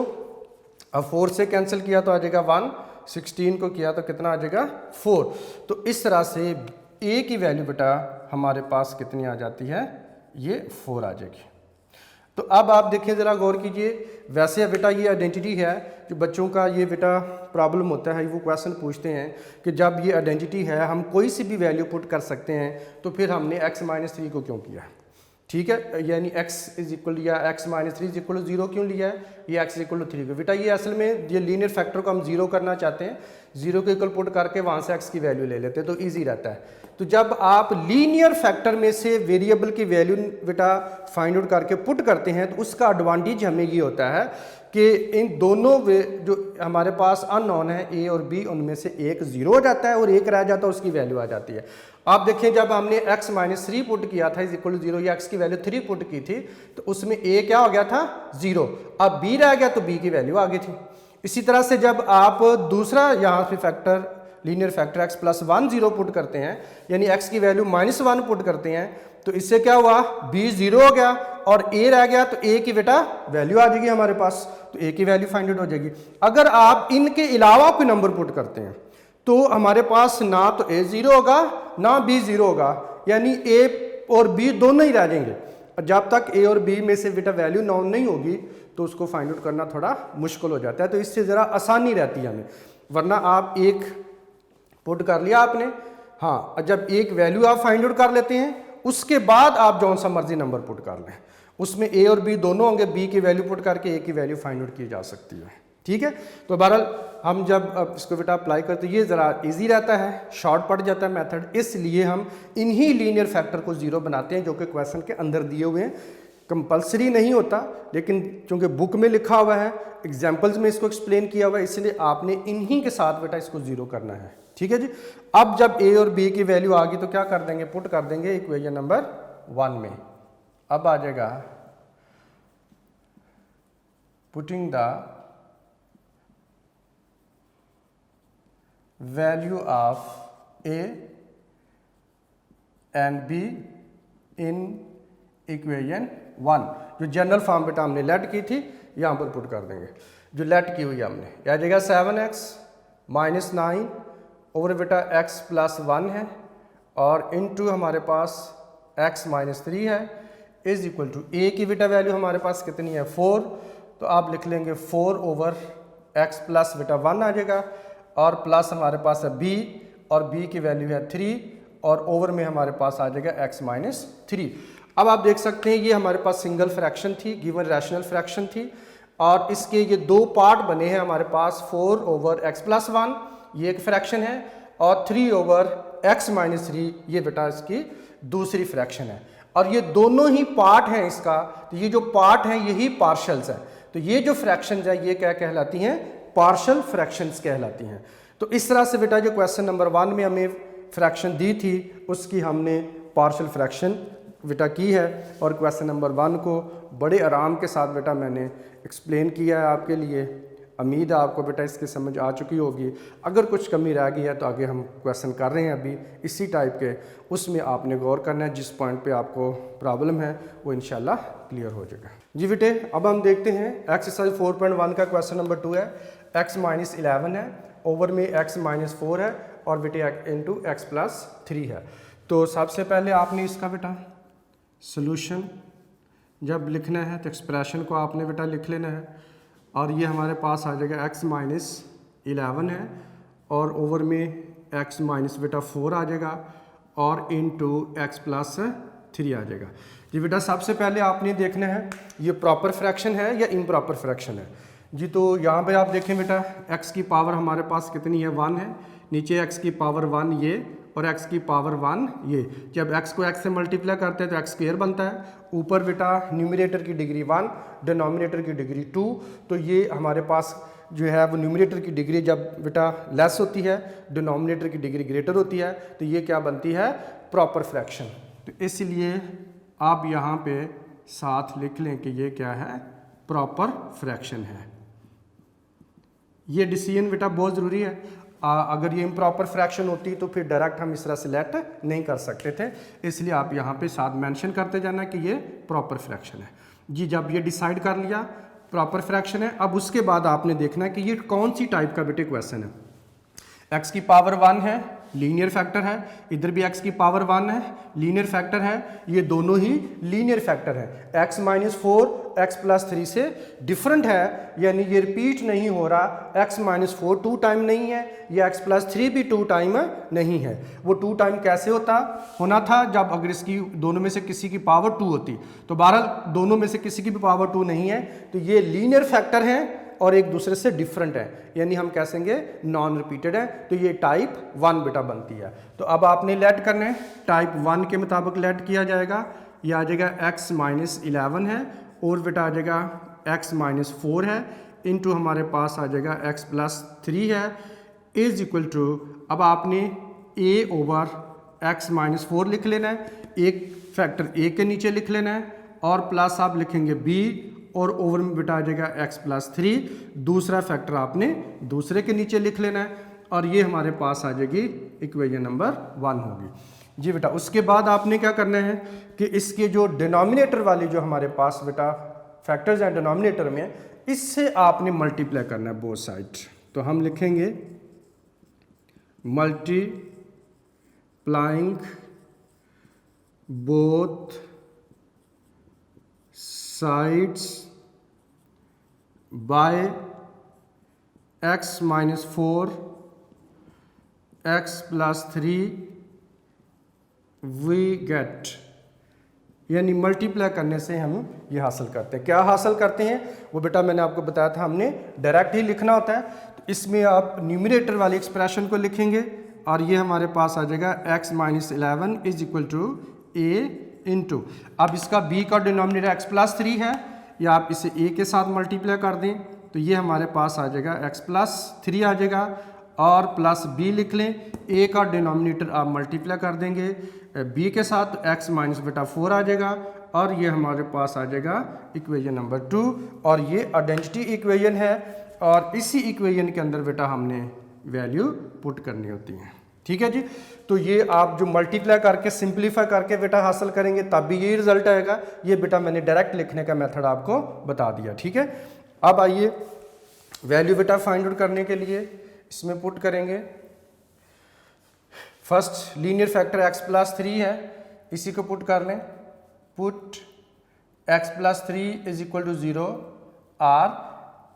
अब 4 से कैंसिल किया तो आ जाएगा 1, 16 को किया तो कितना आ जाएगा 4। तो इस तरह से a की वैल्यू बेटा हमारे पास कितनी आ जाती है, ये 4 आ जाएगी। तो अब आप देखिए ज़रा गौर कीजिए, वैसे बेटा ये आइडेंटिटी है, जो बच्चों का ये बेटा प्रॉब्लम होता है, वो क्वेश्चन पूछते हैं कि जब ये आइडेंटिटी है, हम कोई सी भी वैल्यू पुट कर सकते हैं, तो फिर हमने x माइनस 3 को क्यों किया, ठीक है, यानी x इज इक्वल या x minus 3 is equal to 0 क्यों लिया है, ये x इज इक्वल टू 3 को। बेटा ये असल में ये लीनियर फैक्टर को हम 0 करना चाहते हैं, 0 को इक्वल पुट करके वहाँ से x की वैल्यू ले लेते हैं, तो ईजी रहता है। तो जब आप लीनियर फैक्टर में से वेरिएबल की वैल्यू बेटा फाइंड आउट करके पुट करते हैं, तो उसका एडवांटेज हमें ये होता है कि इन दोनों जो हमारे पास अननोन है a और b, उनमें से एक 0 हो जाता है और एक रह जाता है, उसकी वैल्यू आ जाती है। आप देखें जब हमने x माइनस 3 पुट किया था इज इक्वल टू 0, या x की वैल्यू 3 पुट की थी, तो उसमें a क्या हो गया था 0, अब b रह गया तो b की वैल्यू आ गई थी। इसी तरह से जब आप दूसरा यहाँ पे factor linear factor x plus 1 0 put करते हैं, यानी x की वैल्यू -1 पुट करते हैं, तो इससे क्या हुआ, b 0 हो गया और a रह गया, तो a की बेटा वैल्यू आ जाएगी हमारे पास, तो a की वैल्यू फाइंड आउट हो जाएगी। अगर आप इनके अलावा कोई नंबर पुट करते हैं तो हमारे पास ना तो a 0 होगा ना b 0 होगा, यानी a और b दोनों ही रह जाएंगे। जब तक a और b में से बेटा वैल्यू नॉन नहीं होगी तो उसको फाइंड आउट करना थोड़ा मुश्किल हो जाता है, तो इससे ज़रा आसानी रहती है हमें। वरना आप एक पुट कर लिया आपने, हाँ, जब एक वैल्यू आप फाइंड आउट कर लेते हैं उसके बाद आप जौन सा मर्जी नंबर पुट कर लें, उसमें a और b दोनों होंगे, b की वैल्यू पुट करके a की वैल्यू फाइंड आउट की जा सकती है। ठीक है, तो बहरहाल हम जब इसको बेटा अप्लाई करते हैं ये ज़रा इजी रहता है, शॉर्ट पड़ जाता है मेथड, इसलिए हम इन्हीं लीनियर फैक्टर को 0 बनाते हैं जो कि क्वेश्चन के अंदर दिए हुए हैं। कंपलसरी नहीं होता, लेकिन चूंकि बुक में लिखा हुआ है, एग्जाम्पल्स में इसको एक्सप्लेन किया हुआ है, इसलिए आपने इन्हीं के साथ बेटा इसको 0 करना है। ठीक है जी। अब जब a और b की वैल्यू आ गई तो क्या कर देंगे, पुट कर देंगे इक्वेशन नंबर 1 में। अब आ जाएगा putting the value of a and b in equation 1। जो जनरल फॉर्म बेटा हमने लेट की थी यहाँ पर पुट कर देंगे, जो लेट की हुई हमने आ जाएगा 7x - 9 ओवर बेटा x प्लस 1 है और इनटू हमारे पास x - 3 है इज इक्वल टू a की बेटा वैल्यू हमारे पास कितनी है 4, तो आप लिख लेंगे 4 ओवर x प्लस बेटा 1 आ जाएगा और प्लस हमारे पास है b और b की वैल्यू है 3 और ओवर में हमारे पास आ जाएगा x - 3। अब आप देख सकते हैं ये हमारे पास सिंगल फ्रैक्शन थी, गिवन रैशनल फ्रैक्शन थी और इसके ये दो पार्ट बने हैं हमारे पास, 4 ओवर x प्लस 1 ये एक फ्रैक्शन है और 3 ओवर x - 3 ये बेटा इसकी दूसरी फ्रैक्शन है, और ये दोनों ही पार्ट हैं इसका, तो ये जो पार्ट हैं यही पार्शल्स हैं, तो ये जो फ्रैक्शंस है ये क्या कहलाती हैं, पार्शल फ्रैक्शंस कहलाती हैं। तो इस तरह से बेटा जो क्वेश्चन नंबर 1 में हमें फ्रैक्शन दी थी उसकी हमने पार्शल फ्रैक्शन बेटा की है और क्वेश्चन नंबर 1 को बड़े आराम के साथ बेटा मैंने एक्सप्लेन किया है आपके लिए। उम्मीद है आपको बेटा इसकी समझ आ चुकी होगी। अगर कुछ कमी रह गई है तो आगे हम क्वेश्चन कर रहे हैं अभी इसी टाइप के, उसमें आपने गौर करना है, जिस पॉइंट पे आपको प्रॉब्लम है वो इंशाल्लाह क्लियर हो जाएगा। जी बेटे अब हम देखते हैं एक्सरसाइज 4.1 का क्वेश्चन नंबर 2 है, x - 11 है, ओवर में x - 4 है और बेटे इंटू x प्लस 3 है। तो सबसे पहले आपने इसका बेटा सोल्यूशन जब लिखना है तो एक्सप्रेशन को आपने बेटा लिख लेना है और ये हमारे पास आ जाएगा x - 11 है और ओवर में x - बेटा 4 आ जाएगा और इनटू x प्लस 3 आ जाएगा। जी बेटा सबसे पहले आपने देखना है ये प्रॉपर फ्रैक्शन है या इम्प्रॉपर फ्रैक्शन है। जी तो यहाँ पे आप देखें बेटा x की पावर हमारे पास कितनी है 1 है, नीचे x की पावर 1 ये और x की पावर 1 ये, जब x को x से मल्टीप्लाई करते हैं तो x स्क्वायर बनता है, ऊपर बेटा न्यूमरेटर की डिग्री 1 डिनोमिनेटर की डिग्री 2, तो ये हमारे पास जो है वो न्यूमरेटर की डिग्री जब बेटा लेस होती है डिनोमिनेटर की डिग्री ग्रेटर होती है तो ये क्या बनती है प्रॉपर फ्रैक्शन। तो इसलिए आप यहाँ पे साथ लिख लें कि ये क्या है प्रॉपर फ्रैक्शन है। ये डिसीजन बेटा बहुत ज़रूरी है, अगर ये इम्प्रॉपर फ्रैक्शन होती तो फिर डायरेक्ट हम इस तरह से लेट नहीं कर सकते थे, इसलिए आप यहाँ पे साथ मेंशन करते जाना कि ये प्रॉपर फ्रैक्शन है। जी जब ये डिसाइड कर लिया प्रॉपर फ्रैक्शन है, अब उसके बाद आपने देखना है कि ये कौन सी टाइप का बेटे क्वेश्चन है। x की पावर 1 है लीनियर फैक्टर है, इधर भी x की पावर 1 है लीनियर फैक्टर है, ये दोनों ही लीनियर फैक्टर है। x - 4 x प्लस 3 से डिफरेंट है, यानी ये रिपीट नहीं हो रहा, x - 4 2 टाइम नहीं है, ये x प्लस 3 भी 2 टाइम नहीं है। वो 2 टाइम कैसे होना था जब अगर इसकी दोनों में से किसी की पावर 2 होती, तो बहरहाल दोनों में से किसी की भी पावर 2 नहीं है, तो ये लीनियर फैक्टर हैं और एक दूसरे से डिफरेंट है, यानी हम कहेंगे नॉन रिपीटेड है, तो ये टाइप 1 बेटा बनती है। तो अब आपने लेट करना है, टाइप 1 के मुताबिक लेट किया जाएगा, ये आ जाएगा x - 11 है और बेटा आ जाएगा x - 4 है इनटू हमारे पास आ जाएगा x प्लस 3 है इज इक्वल टू, अब आपने a ओवर x - 4 लिख लेना है, एक फैक्टर a के नीचे लिख लेना है और प्लस आप लिखेंगे b और ओवर में बेटा आ जाएगा x प्लस 3, दूसरा फैक्टर आपने दूसरे के नीचे लिख लेना है और ये हमारे पास आ जाएगी इक्वेशन नंबर 1 होगी जी बेटा। उसके बाद आपने क्या करना है कि इसके जो डिनोमिनेटर वाली जो हमारे पास बेटा फैक्टर्स हैं डिनोमिनेटर में, इससे आपने मल्टीप्लाई करना है बोथ साइड। तो हम लिखेंगे multiplying both sides by x minus 4 x plus 3 we get, यानी मल्टीप्लाई करने से हम ये हासिल करते हैं। क्या हासिल करते हैं वो बेटा मैंने आपको बताया था, हमने डायरेक्ट ही लिखना होता है। तो इसमें आप न्यूमरेटर वाली एक्सप्रेशन को लिखेंगे और ये हमारे पास आ जाएगा x minus 11 is equal to a into, अब इसका b का डिनोमिनेटर x प्लस 3 है, या आप इसे a के साथ मल्टीप्लाई कर दें तो ये हमारे पास आ जाएगा x प्लस 3 आ जाएगा, और प्लस b लिख लें। a का डिनोमिनेटर आप मल्टीप्लाई कर देंगे b के साथ, x माइनस बेटा 4 आ जाएगा, और ये हमारे पास आ जाएगा इक्वेशन नंबर 2। और ये आइडेंटिटी इक्वेशन है, और इसी इक्वेशन के अंदर बेटा हमने वैल्यू पुट करनी होती है। ठीक है जी। तो ये आप जो मल्टीप्लाई करके सिंप्लीफाई करके बेटा हासिल करेंगे तब भी ये रिजल्ट आएगा। ये बेटा मैंने डायरेक्ट लिखने का मेथड आपको बता दिया। ठीक है, अब आइए वैल्यू बेटा फाइंड आउट करने के लिए इसमें पुट करेंगे। First linear factor x plus 3 है, इसी को पुट कर लें। Put x plus 3 is equal to 0 और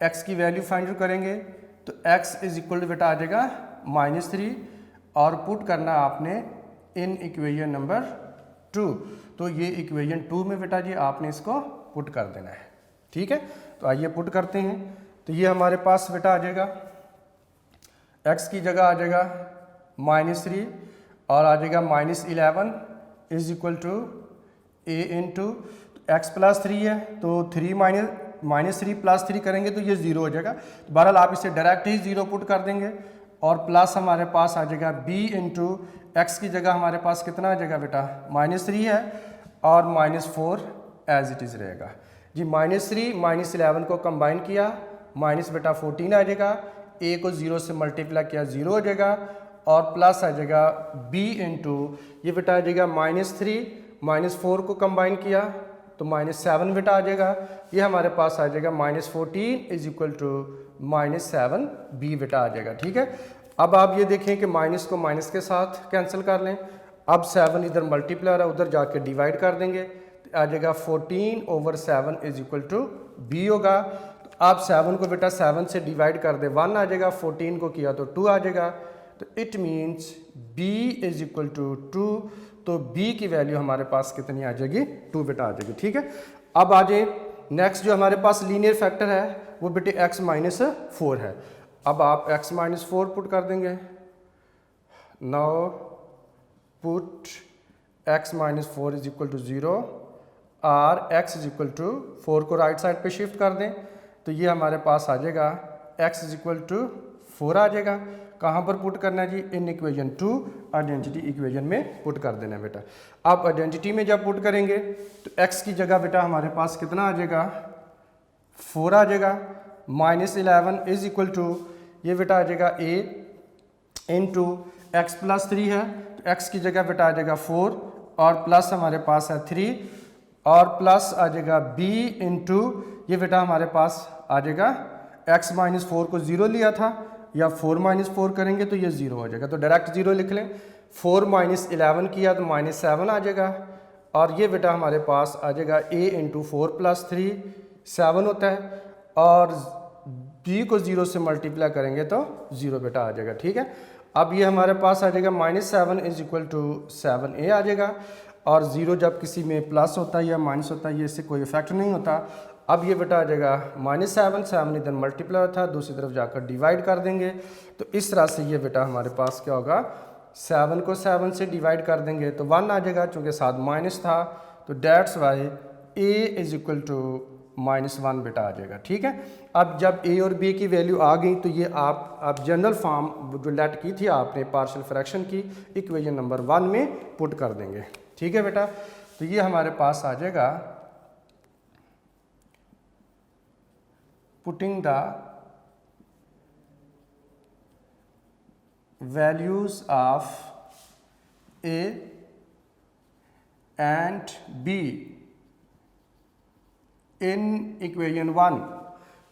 x की वैल्यू फाइंड आउट करेंगे तो x इज इक्वल टू बेटा आ जाएगा -3, और पुट करना आपने इन इक्वेशन नंबर 2। तो ये इक्वेशन 2 में बेटा जी आपने इसको पुट कर देना है। ठीक है, तो आइए पुट करते हैं। तो ये हमारे पास बेटा आ जाएगा x की जगह आ जाएगा -3 और आ जाएगा -11 is equal to a into x plus 3 है तो 3 माइनस 3 प्लस 3 करेंगे तो ये 0 हो जाएगा। तो बहरहाल आप इसे डायरेक्ट ही 0 पुट कर देंगे, और प्लस हमारे पास आ जाएगा b इंटू एक्स की जगह हमारे पास कितना आ जाएगा बेटा -3 है, और -4 एज इट इज़ रहेगा जी। -3 -11 को कंबाइन किया, माइनस बेटा 14 आ जाएगा, a को 0 से मल्टीप्लाई किया 0 हो जाएगा, और प्लस आ जाएगा b इंटू ये बेटा आ जाएगा -3 -4 को कंबाइन किया तो -7 बेटा आ जाएगा। ये हमारे पास आ जाएगा -14 इज इक्वल टू -7b बेटा आ जाएगा। ठीक है, अब आप ये देखें कि माइनस को माइनस के साथ कैंसिल कर लें। अब 7 इधर मल्टीप्लाई है, उधर जाके डिवाइड कर देंगे तो आ जाएगा 14/7 इज इक्वल टू b होगा। तो आप 7 को बेटा 7 से डिवाइड कर दे 1 आ जाएगा, 14 को किया तो 2 आ जाएगा। तो it means b is equal to 2। तो b की वैल्यू हमारे पास कितनी आ जाएगी 2 बेटा आ जाएगी। ठीक है, अब आ जाए नेक्स्ट जो हमारे पास लीनियर फैक्टर है वो बेटे x माइनस 4 है। अब आप x माइनस 4 पुट कर देंगे। Now put x minus 4 is equal to 0 और x इज इक्वल टू 4 को राइट साइड पे शिफ्ट कर दें तो ये हमारे पास आ जाएगा x इज इक्वल टू 4 आ जाएगा। कहाँ पर पुट करना है जी? इन इक्वेशन 2 आइडेंटिटी इक्वेशन में पुट कर देना है बेटा। आप आइडेंटिटी में जब पुट करेंगे तो x की जगह बेटा हमारे पास कितना आ जाएगा 4 आ जाएगा। -11 इज इक्वल टू ये बेटा आ जाएगा a इंटू एक्स प्लस 3 है तो x की जगह बेटा आ जाएगा 4 और प्लस हमारे पास है 3 और प्लस आ जाएगा b इंटू ये बेटा हमारे पास आ जाएगा x माइनस 4 को 0 लिया था या 4 माइनस 4 करेंगे तो ये 0 हो जाएगा। तो डायरेक्ट 0 लिख लें। 4 माइनस 11 किया तो -7 आ जाएगा और ये बेटा हमारे पास आ जाएगा a इंटू 4 प्लस 3 7 होता है और b को 0 से मल्टीप्लाई करेंगे तो 0 बेटा आ जाएगा। ठीक है, अब ये हमारे पास आ जाएगा -7 इज इक्वल टू 7a आ जाएगा और 0 जब किसी में प्लस होता है या माइनस होता है ये इससे कोई इफेक्ट नहीं होता। अब ये बेटा आ जाएगा -7 इधर मल्टीप्लाई होता है दूसरी तरफ जाकर डिवाइड कर देंगे तो इस तरह से ये बेटा हमारे पास क्या होगा 7 को 7 से डिवाइड कर देंगे तो 1 आ जाएगा चूँकि साथ माइनस था तो that's why a is equal to -1 बेटा आ जाएगा। ठीक है, अब जब a और b की वैल्यू आ गई तो ये आप जनरल फॉर्म जो लेट की थी आपने पार्शियल फ्रैक्शन की इक्वेशन नंबर 1 में पुट कर देंगे। ठीक है बेटा, तो ये हमारे पास आ जाएगा putting the values of A and B in equation 1।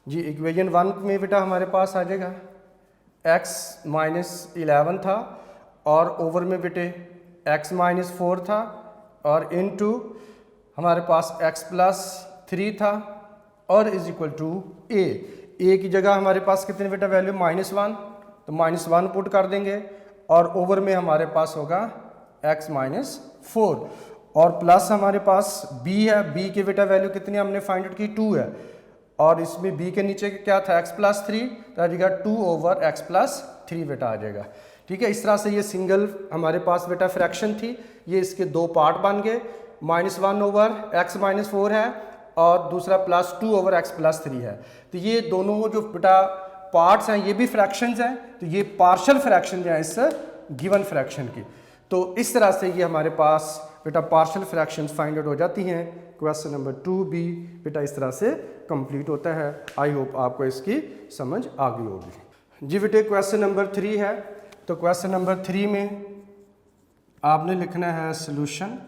जी इक्वेशन 1 में बेटा हमारे पास आ जाएगा x -11 था और ओवर में बेटे x -4 था और इनटू हमारे पास x +3 था और इज इक्वल टू a की जगह हमारे पास कितने बेटा वैल्यू -1, तो -1 पुट कर देंगे और ओवर में हमारे पास होगा x -4 और प्लस हमारे पास b है, b के बेटा वैल्यू कितनी हमने फाइंड आउट की 2 है और इसमें b के नीचे क्या था x +3, तो आ जाएगा 2/x +3 बेटा आ जाएगा। ठीक है, इस तरह से ये सिंगल हमारे पास बेटा फ्रैक्शन थी, ये इसके दो पार्ट बन गए, -1/x -4 है और दूसरा +2/x +3 है। तो ये दोनों जो बेटा पार्ट्स हैं ये भी फ्रैक्शंस हैं, तो ये पार्शियल फ्रैक्शन है इस गिवन फ्रैक्शन की। तो इस तरह से ये हमारे पास बेटा पार्शियल फ्रैक्शंस फाइंड आउट हो जाती हैं। क्वेश्चन नंबर 2 भी बेटा इस तरह से कंप्लीट होता है। आई होप आपको इसकी समझ आ गई होगी। जी बेटे क्वेश्चन नंबर 3 है, तो क्वेश्चन नंबर 3 में आपने लिखना है सॉल्यूशन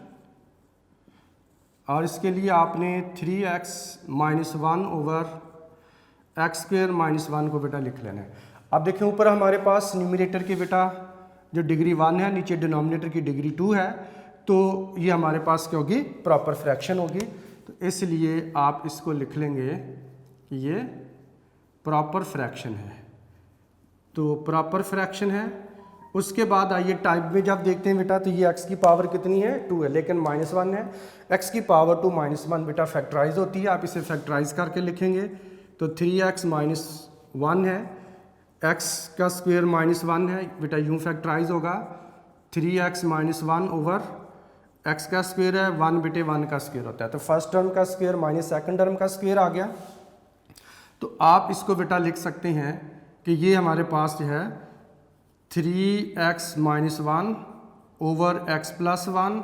और इसके लिए आपने 3x -1/x² -1 को बेटा लिख लेना है। अब देखिए ऊपर हमारे पास न्यूमरेटर की बेटा जो डिग्री 1 है, नीचे डिनोमिनेटर की डिग्री 2 है, तो ये हमारे पास क्या होगी प्रॉपर फ्रैक्शन होगी। तो इसलिए आप इसको लिख लेंगे कि ये प्रॉपर फ्रैक्शन है, तो प्रॉपर फ्रैक्शन है। उसके बाद आइए टाइप में जब देखते हैं बेटा, तो ये x की पावर कितनी है 2 है लेकिन -1 है, x की पावर 2 -1 बेटा फैक्टराइज होती है, आप इसे फैक्टराइज करके लिखेंगे तो 3x -1 है, x का स्क्वायर -1 है बेटा यूँ फैक्टराइज होगा, 3x -1/x का स्क्वायर है, 1 बेटे 1 का स्क्वायर होता है, तो फर्स्ट टर्म का स्क्वायर माइनस सेकंड टर्म का स्क्वायर आ गया। तो आप इसको बेटा लिख सकते हैं कि ये हमारे पास जो है 3x -1/x +1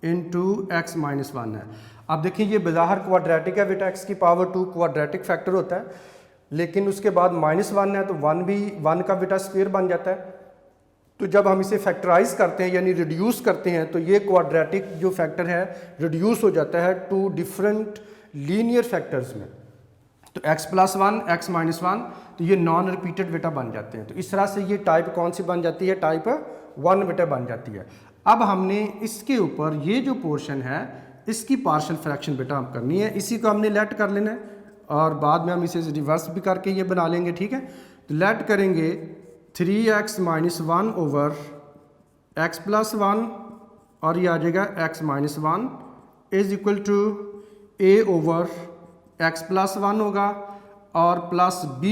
× x -1 है। अब देखिए ये बाहर क्वाड्रेटिक है बेटा, x की पावर 2 क्वाड्रेटिक फैक्टर होता है, लेकिन उसके बाद -1 है तो 1 भी 1 का बेटा स्क्वायर बन जाता है। तो जब हम इसे फैक्टराइज करते हैं यानी रिड्यूस करते हैं तो ये क्वाड्रेटिक जो फैक्टर है रिड्यूस हो जाता है 2 डिफरेंट लीनियर फैक्टर्स में, तो x +1 x -1, तो ये नॉन रिपीटेड बेटा बन जाते हैं। तो इस तरह से ये टाइप कौन सी बन जाती है, टाइप 1 बेटा बन जाती है। अब हमने इसके ऊपर ये जो पोर्शन है इसकी पार्शियल फ्रैक्शन बेटा हम करनी है, इसी को हमने लेट कर लेना है और बाद में हम इसे रिवर्स भी करके ये बना लेंगे। ठीक है, तो लेट करेंगे 3x -1/x +1 और ये आ जाएगा x -1 is equal to a/x +1 होगा और प्लस b/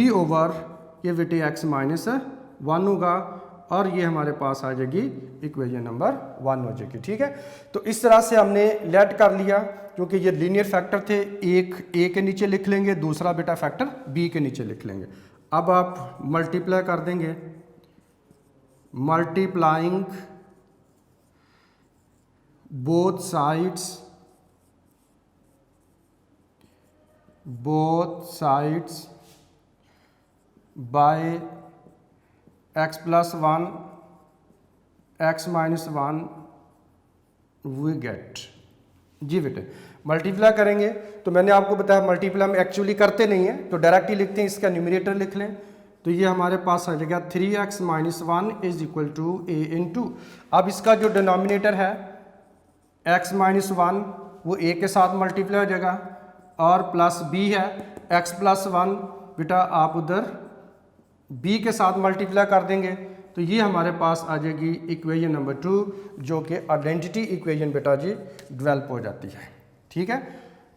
ये बेटे x -1 होगा और ये हमारे पास आ जाएगी इक्वेशन नंबर 1 हो जाएगी। ठीक है, तो इस तरह से हमने लेट कर लिया, क्योंकि ये लीनियर फैक्टर थे, एक a के नीचे लिख लेंगे, दूसरा बेटा फैक्टर b के नीचे लिख लेंगे। अब आप मल्टीप्लाई कर देंगे, multiplying both sides by x +1 x -1 we get. जी बेटे मल्टीप्लाई करेंगे, तो मैंने आपको बताया मल्टीप्लाई हम एक्चुअली करते नहीं हैं, तो डायरेक्ट ही लिखते हैं, इसका न्यूमरेटर लिख लें, तो ये हमारे पास आ जाएगा 3x -1 is equal to a × अब इसका जो डिनोमिनेटर है x -1 वो a के साथ मल्टीप्लाई हो जाएगा और प्लस b है x +1 बेटा आप उधर b के साथ मल्टीप्लाई कर देंगे, तो ये हमारे पास आ जाएगी इक्वेशन नंबर 2 जो कि आइडेंटिटी इक्वेशन बेटा जी डेवलप हो जाती है। ठीक है,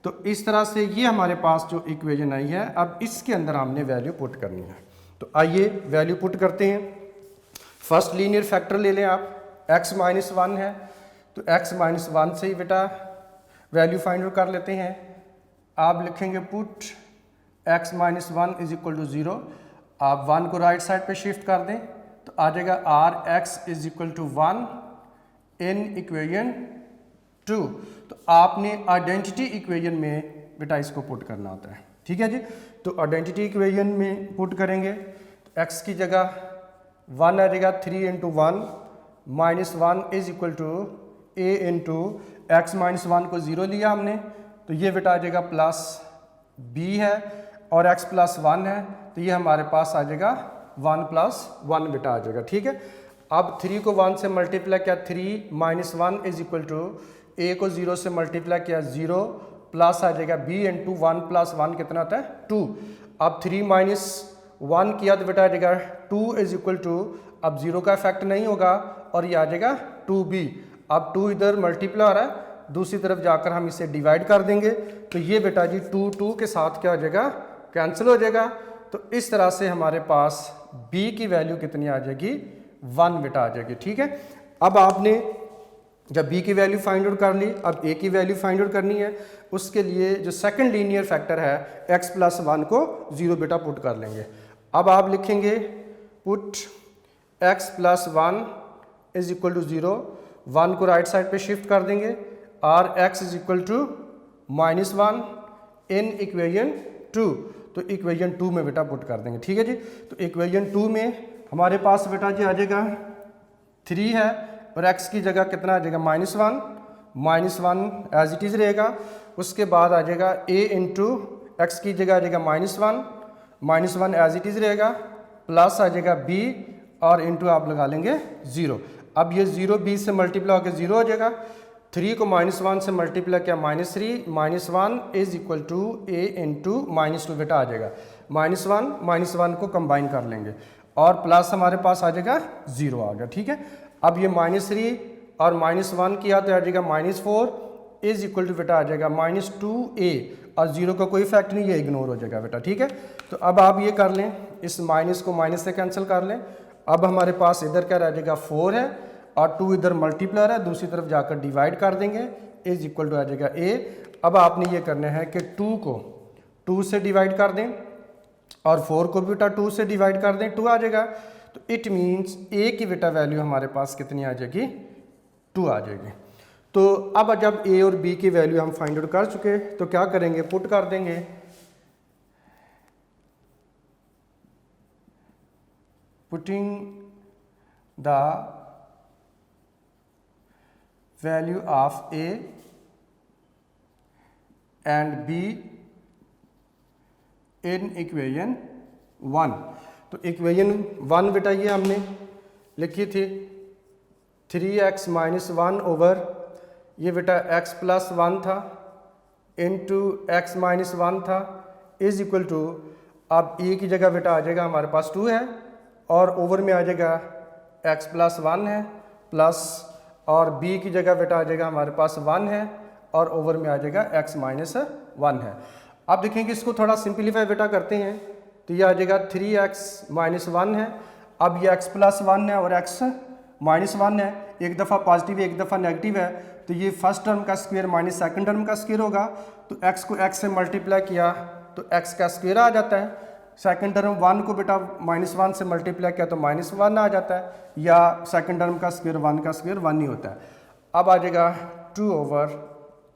तो इस तरह से ये हमारे पास जो इक्वेशन आई है, अब इसके अंदर हमने वैल्यू पुट करनी है। तो आइए वैल्यू पुट करते हैं। फर्स्ट लीनियर फैक्टर ले लें आप, x -1 है, तो x -1 से ही बेटा वैल्यू फाइंड आउट कर लेते हैं। आप लिखेंगे put x -1 is equal to 0, आप 1 को राइट साइड पे शिफ्ट कर दें तो आ जाएगा rx is equal to 1 in equation 2। तो आपने आइडेंटिटी इक्वेशन में बेटा इसको पुट करना होता है। ठीक है जी, तो आइडेंटिटी इक्वेशन में पुट करेंगे तो x की जगह 1 आ जाएगा 3 into 1 minus 1 is equal to a into x minus 1 को 0 लिया हमने, तो ये बेटा आ जाएगा प्लस b है और x प्लस 1 है, तो ये हमारे पास आ जाएगा 1 प्लस 1 बेटा आ जाएगा। ठीक है, अब 3 को 1 से मल्टीप्लाई किया 3 minus 1 is equal to a को 0 से मल्टीप्लाई किया 0 प्लस आ जाएगा b इंटू 1 प्लस 1 कितना होता है 2। अब 3 माइनस 1 किया तो बेटा आ जाएगा 2 इज इक्वल टू, अब 0 का इफेक्ट नहीं होगा और ये आ जाएगा 2b। अब 2 इधर मल्टीप्लाई हो रहा है, दूसरी तरफ जाकर हम इसे डिवाइड कर देंगे, तो ये बेटा जी 2 के साथ क्या हो जाएगा, कैंसिल हो जाएगा। तो इस तरह से हमारे पास b की वैल्यू कितनी आ जाएगी, 1 बेटा आ जाएगी। ठीक है, अब आपने जब b की वैल्यू फाइंड आउट कर ली, अब a की वैल्यू फाइंड आउट करनी है। उसके लिए जो सेकंड लीनियर फैक्टर है x प्लस 1 को 0 बेटा पुट कर लेंगे। अब आप लिखेंगे put x plus 1 is equal to 0, 1 को राइट साइड पे शिफ्ट कर देंगे और x is equal to minus 1 in equation 2, तो इक्वेशन 2 में बेटा पुट कर देंगे। ठीक है जी, तो इक्वेशन 2 में हमारे पास बेटा जी आ जाएगा 3 है और x की जगह कितना आ जाएगा माइनस 1 एज इट इज़ रहेगा। उसके बाद आ जाएगा a इंटू एक्स की जगह आ जाएगा माइनस 1 एज इट इज़ रहेगा, प्लस आ जाएगा b और इंटू आप लगा लेंगे 0। अब ये 0 b से मल्टीप्लाई होकर 0 हो जाएगा। 3 को माइनस 1 से मल्टीप्लाई किया -3 minus 1 is equal to a into -2 बेटा आ जाएगा। माइनस 1 को कंबाइन कर लेंगे और प्लस हमारे पास आ जाएगा 0 आ गया। ठीक है, अब ये -3 और -1 किया तो आ जाएगा -4 इज इक्वल टू बेटा आ जाएगा -2a और 0 का कोई फैक्ट नहीं, ये इग्नोर हो जाएगा बेटा। ठीक है, तो अब आप ये कर लें, इस माइनस को माइनस से कैंसिल कर लें। अब हमारे पास इधर क्या रह जाएगा 4 है और 2 इधर मल्टीप्लायर है, दूसरी तरफ जाकर डिवाइड कर देंगे, इज इक्वल टू आ जाएगा a। अब आपने ये करना है कि 2 को 2 से डिवाइड कर दें और 4 को भी बेटा 2 से डिवाइड कर दें, 2 आ जाएगा। तो इट मीन्स a की बेटा वैल्यू हमारे पास कितनी आ जाएगी, 2 आ जाएगी। तो अब जब a और b की वैल्यू हम फाइंड आउट कर चुके तो क्या करेंगे, पुट कर देंगे putting the value of a and b in equation 1। तो इक्वेशन 1 बेटा ये हमने लिखी थी 3x माइनस 1 ओवर ये बेटा x प्लस 1 था इंटू x माइनस 1 था इज इक्वल टू, अब a की जगह बेटा आ जाएगा हमारे पास 2 है और ओवर में आ जाएगा x प्लस 1 है प्लस, और b की जगह बेटा आ जाएगा हमारे पास 1 है और ओवर में आ जाएगा x माइनस 1 है। अब देखेंगे इसको थोड़ा सिंपलीफाई बेटा करते हैं, तो ये आ जाएगा 3x माइनस 1 है, अब ये x प्लस 1 है और x माइनस 1 है, एक दफ़ा पॉजिटिव एक दफ़ा नेगेटिव है, तो ये फर्स्ट टर्म का स्क्वायर माइनस सेकंड टर्म का स्क्वायर होगा। तो x को x से मल्टीप्लाई किया तो x का स्क्वायर आ जाता है, सेकंड टर्म 1 को बेटा -1 से मल्टीप्लाई किया तो -1 आ जाता है, या सेकंड टर्म का स्क्वायर 1 का स्क्वायर 1 ही होता है। अब आ जाएगा 2 ओवर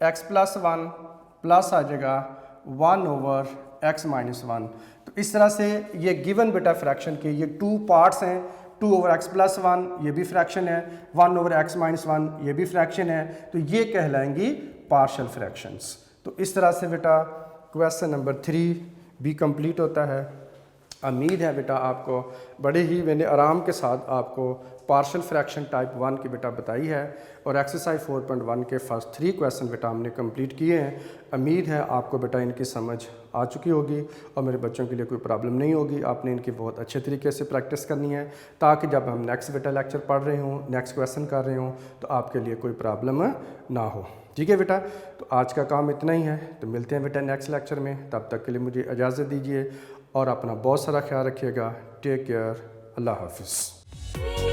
x प्लस 1 प्लस आ जाएगा 1 ओवर x माइनस 1। तो इस तरह से ये गिवन बेटा फ्रैक्शन के ये 2 पार्ट्स हैं, 2 ओवर x प्लस 1 ये भी फ्रैक्शन है, 1 ओवर x माइनस 1 ये भी फ्रैक्शन है, तो ये कहलाएंगी पार्शियल फ्रैक्शंस। तो इस तरह से बेटा क्वेश्चन नंबर 3 भी कंप्लीट होता है। उम्मीद है बेटा आपको बड़े ही मैंने आराम के साथ आपको पार्शियल फ्रैक्शन टाइप 1 की बेटा बताई है और एक्सरसाइज 4.1 के फर्स्ट 3 क्वेश्चन बेटा हमने कंप्लीट किए हैं। उम्मीद है आपको बेटा इनकी समझ आ चुकी होगी और मेरे बच्चों के लिए कोई प्रॉब्लम नहीं होगी। आपने इनकी बहुत अच्छे तरीके से प्रैक्टिस करनी है ताकि जब हम नेक्स्ट बेटा लेक्चर पढ़ रहे हों, नेक्स्ट क्वेश्चन कर रहे हों, तो आपके लिए कोई प्रॉब्लम ना हो। ठीक है बेटा, तो आज का काम इतना ही है, तो मिलते हैं बेटा नेक्स्ट लेक्चर में। तब तक के लिए मुझे इजाज़त दीजिए और अपना बहुत सारा ख्याल रखिएगा। टेक केयर, अल्लाह हाफिज़।